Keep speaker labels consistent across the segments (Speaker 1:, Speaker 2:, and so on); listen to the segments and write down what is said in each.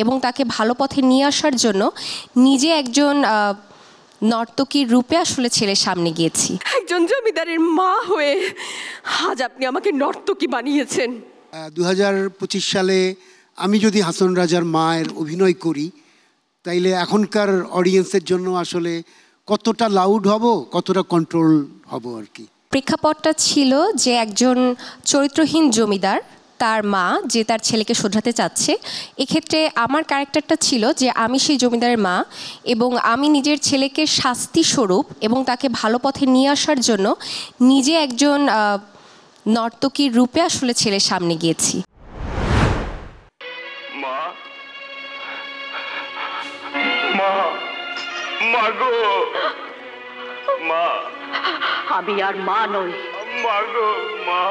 Speaker 1: এবং তাকে ভালো পথে নিয়ে আসার জন্য নিজে একজন নর্তকীর রূপে আসলে ছেলের সামনে গিয়েছি।
Speaker 2: একজন জমিদারের মা হয়ে আজ আপনি আমাকে নর্তকী বানিয়েছেন।
Speaker 3: 2025 সালে আমি যদি হাসন রাজার মায়ের অভিনয় করি তাইলে এখনকার অডিয়েন্সের জন্য আসলে কতটা লাউড হব, কতটা কন্ট্রোল হব আর কি।
Speaker 1: প্রেক্ষাপটটা ছিল যে একজন চরিত্রহীন জমিদার, তার মা যে তার ছেলেকে শোধরাতে চাচ্ছে। এক্ষেত্রে আমার ক্যারেক্টারটা ছিল যে আমি সেই জমিদারের মা এবং আমি নিজের ছেলেকে শাস্তি স্বরূপ এবং তাকে ভালো পথে নিয়ে আসার জন্য নিজে একজন নর্তকীর রূপে আসলে ছেলের সামনে গিয়েছি।
Speaker 4: মা, মা, মা গো, মা,
Speaker 5: আমি আর মা নই।
Speaker 4: মা গো, মা,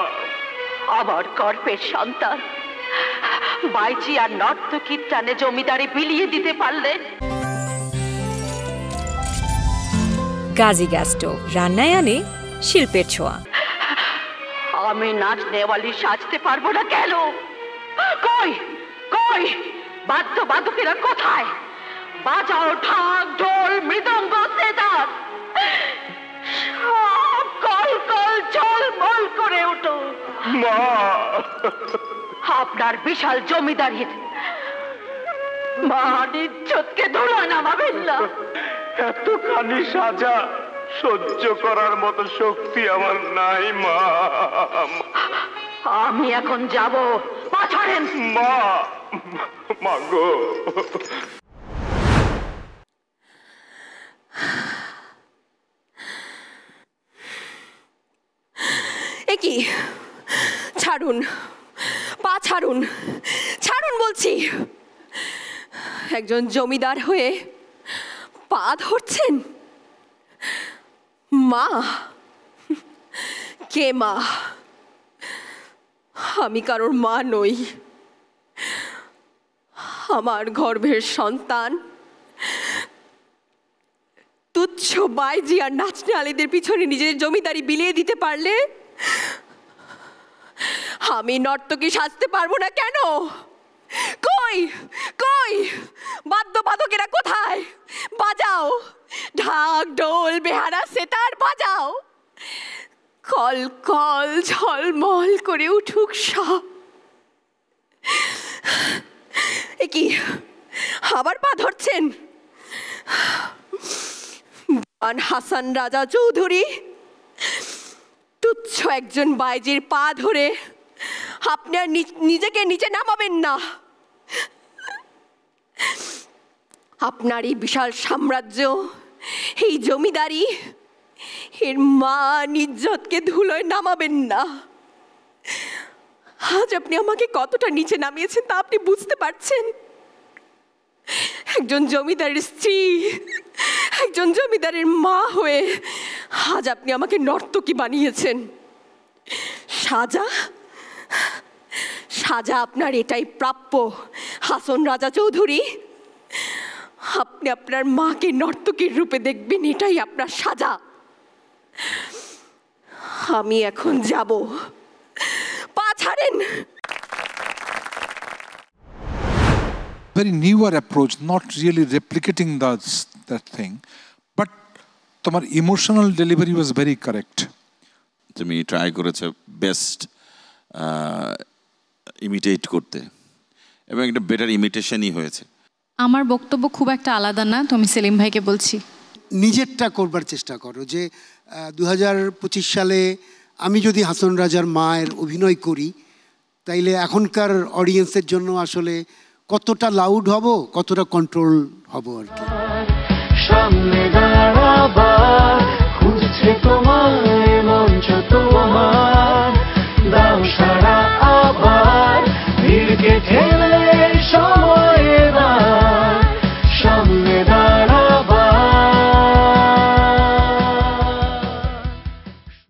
Speaker 5: আমার গর্ভের সন্তান বাইজি আর নর্তকীর টানে জমিদারি বিলিয়ে দিতে পারলে।
Speaker 6: গাজী গ্যাস স্টোভ রান্নায় আনে শিল্পের ছোঁয়া।
Speaker 5: আমি নাচ নেওয়ালি সাজতে পারবো না কেন? কই কই বাদ্যবাদকেরা কোথায়? বাজাও ঢাক, ঢোল, মৃদঙ্গ, সেতার, সব কল কল ঝলমল করে ওঠো।
Speaker 4: মা,
Speaker 5: আপনার বিশাল জমিদারির মান ইজ্জতকে ধুলোয় নামাবেন না।
Speaker 4: এতখানি সাজা সহ্য করার মতো শক্তি আমার নাই মা।
Speaker 5: আমি এখন যাব, পা ছাড়েন।
Speaker 4: মা, মা গো।
Speaker 2: কি ছাড়ুন, পা ছাড়ুন, ছাড়ুন বলছি। একজন জমিদার হয়ে পা ধরছেন? মা? কে মা? আমি কারোর মা নই। আমার গর্ভের সন্তান তুচ্ছ বাইজি আর নাচনে আলীদের পিছনে নিজের জমিদারি বিলিয়ে দিতে পারলে আমি নর্তকী সাজতে পারবো না কেন? কই কই বাদ্যবাদকেরা কোথায়? বাজাও ঢাক, ঢোল, বেহারা, সেতার বাজাও। কল কল ঝলমল করে উঠুক সব। কি আবার পা ধরছেন? হাসান রাজা চৌধুরী তুচ্ছ একজন বাইজির পা ধরে আপনি আর নিজেকে নিচে নামাবেন না। আপনার এই বিশাল সাম্রাজ্য, এই জমিদারি, এর মান ইজ্জতকে ধুলোয় নামাবেন না। আজ আপনি আমাকে কতটা নিচে নামিয়েছেন তা আপনি বুঝতে পারছেন? একজন জমিদারের স্ত্রী, একজন জমিদারের মা হয়ে আজ আপনি আমাকে নর্তকী বানিয়েছেন। সাজা সাজা আপনার এটাই প্রাপ্য হাসন রাজা চৌধুরী। আপনি আপনার মাকে নর্তকীর রূপে দেখবেন, এটাই আপনার সাজা। আমি এখন যাব, পা ছাড়েন।
Speaker 7: Very newer approach, not really replicating that thing, but তোমার emotional delivery was very correct.
Speaker 8: তুমি ট্রাই করেছো বেস্ট ইমিটেট করতে এবং একটা বেটার ইমিটেশনই হয়েছে।
Speaker 9: আমার বক্তব্য খুব একটা আলাদা না, তো আমি সেলিম ভাইকে বলছি
Speaker 3: নিজেরটা করবার চেষ্টা করো। যে 2025 সালে আমি যদি হাসন রাজার মায়ের অভিনয় করি তাইলে এখনকার অডিয়েন্সের জন্য আসলে কতটা লাউড হব, কতটা কন্ট্রোল হব আর কি।
Speaker 10: সামনে দাঁড়াবার খুঁজছে তোমায় মঞ্চ, তোমার দাও সারা আবার ভিড়কে